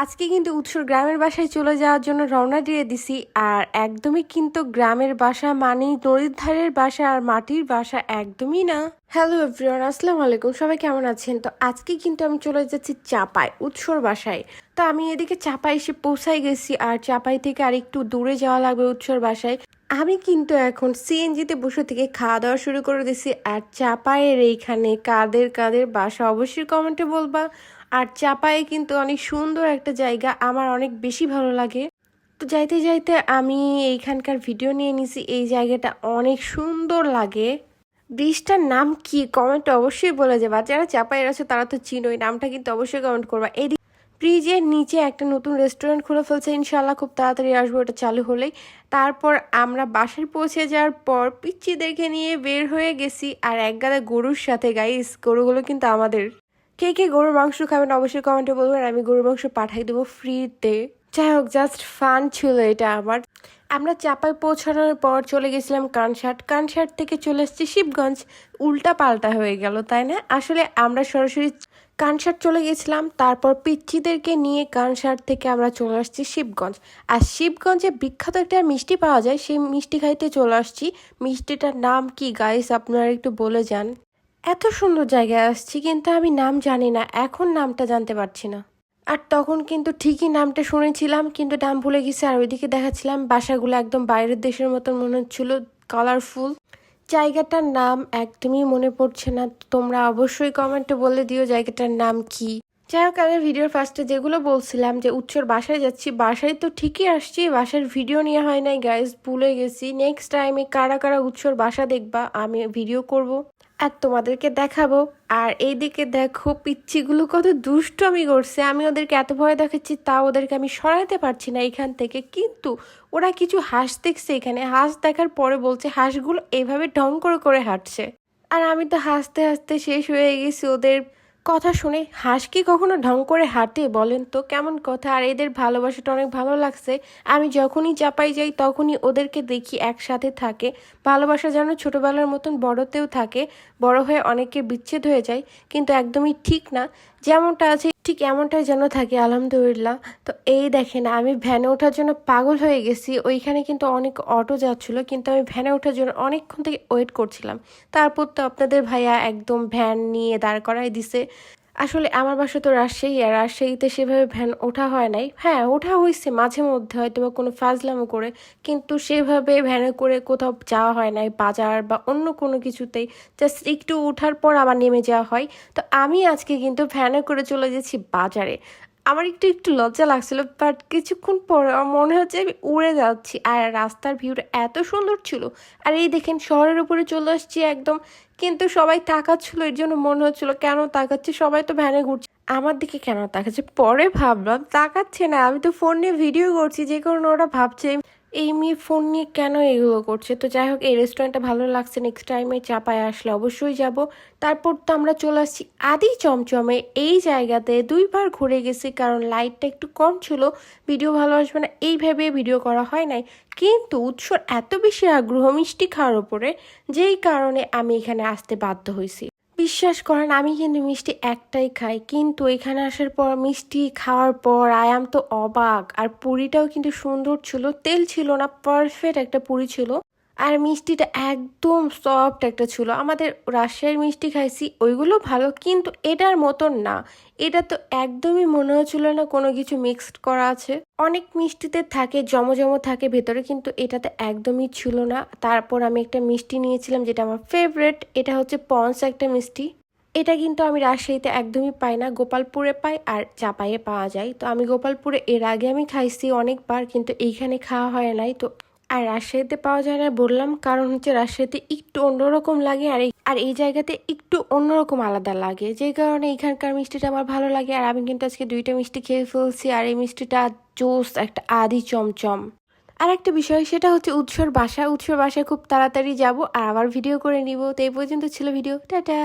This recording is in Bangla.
আজকে কিন্তু উৎসর গ্রামের বাসায় চলে যাওয়ার জন্য রওনা দিয়ে দিছি। আর একদমই কিন্তু গ্রামের বাসা মানেই নদীর ধারের বাসা আর মাটির বাসা একদমই না। হ্যালো এভরিওয়ান, আসসালামু আলাইকুম। সবাই কেমন আছেন? তো আজকে কিন্তু আমি চলে যাচ্ছি চাপায়, উৎসর বাসায়। তো আমি এদিকে চাপায় এসে পৌঁছাই গেছি, আর চাপাই থেকে আর একটু দূরে যাওয়া লাগবে উৎসর বাসায়। আমি কিন্তু এখন সিএনজিতে বসে থেকে খাওয়া দাওয়া শুরু করে দিছি। আর চাপায়ের এইখানে কাদের কাদের বাসা অবশ্যই কমেন্টে বলবা। আর চাপায়ে কিন্তু অনেক সুন্দর একটা জায়গা, আমার অনেক বেশি ভালো লাগে। তো যাইতে যাইতে আমি এইখানকার ভিডিও নিয়ে নিছি। এই জায়গাটা অনেক সুন্দর লাগে। ব্রিজটার নাম কি কমেন্টে অবশ্যই বলে যাবা। যারা চাপায়ের আছে তারা তো চিনোই, নামটা কিন্তু অবশ্যই কমেন্ট করবা। এই ব্রিজের নিচে একটা নতুন রেস্টুরেন্ট খুলে ফেলছে, ইনশাল্লাহ খুব তাড়াতাড়ি আসবো ওটা চালু হলেই। তারপর আমরা বাসায় পৌঁছে যাওয়ার পর পিচ্চিদেরকে নিয়ে বের হয়ে গেছি, আর এক গাদা গরুর সাথে। গাইস, গরুগুলো কিন্তু আমাদের। কে কে গরুর মাংস খাবেন অবশ্যই কমেন্টে বলবেন, আমি গরুর মাংস পাঠাই দেবো ফ্রিতে। যাই হোক, জাস্ট ফান ছিল এটা আমার। আমরা চাপায় পৌঁছানোর পর চলে গেছিলাম কানসাট। কানসাট থেকে চলে এসেছি শিবগঞ্জ। উল্টা পাল্টা হয়ে গেল, তাই না? আসলে আমরা সরাসরি কানসাট চলে গেছিলাম, তারপর পিচ্চিদেরকে নিয়ে কানসাট থেকে আমরা চলে আসছি শিবগঞ্জ। আর শিবগঞ্জে বিখ্যাত একটা মিষ্টি পাওয়া যায়, সেই মিষ্টি খাইতে চলে আসছি। মিষ্টিটার নাম কি গাইস, আপনারা একটু বলে যান। এত সুন্দর জায়গায় আসছি কিন্তু আমি নাম জানি না, এখন নামটা জানতে পারছি না। আর তখন কিন্তু ঠিকই নামটা শুনেছিলাম, কিন্তু নাম ভুলে গেছি। আর ওইদিকে দেখাচ্ছিলাম বাসাগুলো একদম বাইরের দেশের মতন মনে হচ্ছিল, কালারফুল। জায়গাটার নাম একদমই মনে পড়ছে না, তোমরা অবশ্যই কমেন্টে বলে দিও জায়গাটার নাম কি। যাই হোক, আমি ভিডিওর ফার্স্টে যেগুলো বলছিলাম যে উৎসর বাসায় যাচ্ছি, বাসায় তো ঠিকই আসছি, বাসার ভিডিও নেওয়া হয় নাই গাইজ, ভুলে গেছি। নেক্সট টাইমে কারা কারা উৎসর বাসা দেখবা আমি ভিডিও করব আর তোমাদেরকে দেখাবো। আর এইদিকে দেখো পিচ্ছিগুলো কত দুষ্টমি করছে, আমি ওদেরকে এত ভয় দেখাচ্ছি তাও ওদেরকে আমি সরাইতে পারছি না এখান থেকে। কিন্তু ওরা কিছু হাঁস দেখছে এখানে, হাঁস দেখার পরে বলছে হাঁসগুলো এভাবে ঢং করে করে হাঁটছে। আর আমি তো হাসতে হাসতে শেষ হয়ে গেছি ওদের কথা শুনে। হাঁস কি কখনো ঢং করে হাঁটে বলেন তো, কেমন কথা। আর এদের ভালোবাসাটা অনেক ভালো লাগছে। আমি যখনই চাপাই যাই তখনই ওদেরকে দেখি একসাথে থাকে। ভালোবাসা যেন ছোটবেলার মতন বড়তেও থাকে, বড় হয়ে অনেকে বিচ্ছেদ হয়ে যায়, কিন্তু একদমই ঠিক না। যেমনটা আছে ঠিক এমনটাই যেন থাকে, আলহামদুলিল্লাহ। তো এই দেখেন, আমি ভ্যানে ওঠার জন্য পাগল হয়ে গেছি। ওইখানে কিন্তু অনেক অটো যাচ্ছিল, কিন্তু আমি ভ্যানে ওঠার জন্য অনেকক্ষণ থেকে ওয়েট করছিলাম। তারপর তো আপনাদের ভাইয়া একদম ভ্যান নিয়ে দাঁড় করাই দিছে। আসলে আমার বাসা তো রাজশাহী, আর রাজশাহীতে সেভাবে ভ্যান ওঠা হয় নাই। হ্যাঁ, ওঠা হয়েছে মাঝে মধ্যে, হয়তো বা কোনো ফাজলামো করে, কিন্তু সেভাবে ভ্যানে করে কোথাও যাওয়া হয় নাই, বাজার বা অন্য কোনো কিছুতেই। জাস্ট একটু ওঠার পর আবার নেমে যাওয়া হয়। তো আমি আজকে কিন্তু ভ্যানে করে চলে গেছি বাজারে। আমার একটু একটু লজ্জা লাগছিল, বাট কিছুক্ষণ পরে আমার মনে হচ্ছে আমি উড়ে যাচ্ছি। আর রাস্তার ভিউটা এত সুন্দর ছিল। আর এই দেখেন, শহরের উপরে চলে আসছি একদম। কিন্তু সবাই তাকাচ্ছিল, এর জন্য মনে হচ্ছিল কেন তাকাচ্ছে, সবাই তো ভ্যানে ঘুরছে, আমার দিকে কেন তাকাচ্ছে। পরে ভাবলাম তাকাচ্ছে না, আমি তো ফোন নিয়ে ভিডিও করছি, যে কারণে ওরা ভাবছে এই মেয়ে ফোন নিয়ে কেন এগুলো করছে। তো যাই হোক, এই রেস্টুরেন্টটা ভালো লাগছে, নেক্সট টাইমে চাপায় আসলে অবশ্যই যাব। তারপর তো আমরা চলে আসছি আদি চমচমে। এই জায়গাতে দুইবার ঘুরে গেছি, কারণ লাইটটা একটু কম ছিল, ভিডিও ভালো আসবে না এই ভেবে ভিডিও করা হয় নাই। কিন্তু উৎসর এত বেশি আগ্রহ মিষ্টি খাওয়ার ওপরে, যেই কারণে আমি এখানে আসতে বাধ্য হয়েছি। বিশ্বাস করেন, আমি কিন্তু মিষ্টি একটাই খাই, কিন্তু এখানে আসার পর মিষ্টি খাওয়ার পর আয়াম তো অবাক। আর পুরিটাও কিন্তু সুন্দর ছিল, তেল ছিল না, পারফেক্ট একটা পুরি ছিল। আর মিষ্টিটা একদম সফট একটা ছিল। আমাদের রাজশাহীর মিষ্টি খাইছি, ওইগুলো ভালো, কিন্তু এটার মতন না। এটা তো একদমই মনে হচ্ছিল না কোনো কিছু মিক্সড করা আছে। অনেক মিষ্টিতে থাকে জমজম থাকে ভেতরে, কিন্তু এটাতে একদমই ছিল না। তারপর আমি একটা মিষ্টি নিয়েছিলাম যেটা আমার ফেভারেট, এটা হচ্ছে পন্স একটা মিষ্টি। এটা কিন্তু আমি রাজশাহীতে একদমই পাই না, গোপালপুরে পাই আর চাপাইয়ে পাওয়া যায়। তো আমি গোপালপুরে এর আগে আমি খাইছি অনেকবার, কিন্তু এইখানে খাওয়া হয় নাই। তো আর রাজশাহীতে পাওয়া যায় না বললাম, কারণ হচ্ছে রাজশাহীতে একটু অন্যরকম লাগে, আর এই জায়গাতে একটু অন্যরকম আলাদা লাগে, যে কারণে এখানকার মিষ্টিটা আমার ভালো লাগে। আর আমি কিন্তু আজকে দুইটা মিষ্টি খেয়ে ফেলছি, আর এই মিষ্টিটা জোস একটা আদি চমচম। আর একটা বিষয়, সেটা হচ্ছে উৎসর বাসায় খুব তাড়াতাড়ি যাব আর আবার ভিডিও করে নিব। তো এই পর্যন্ত ছিল ভিডিও, টাটা।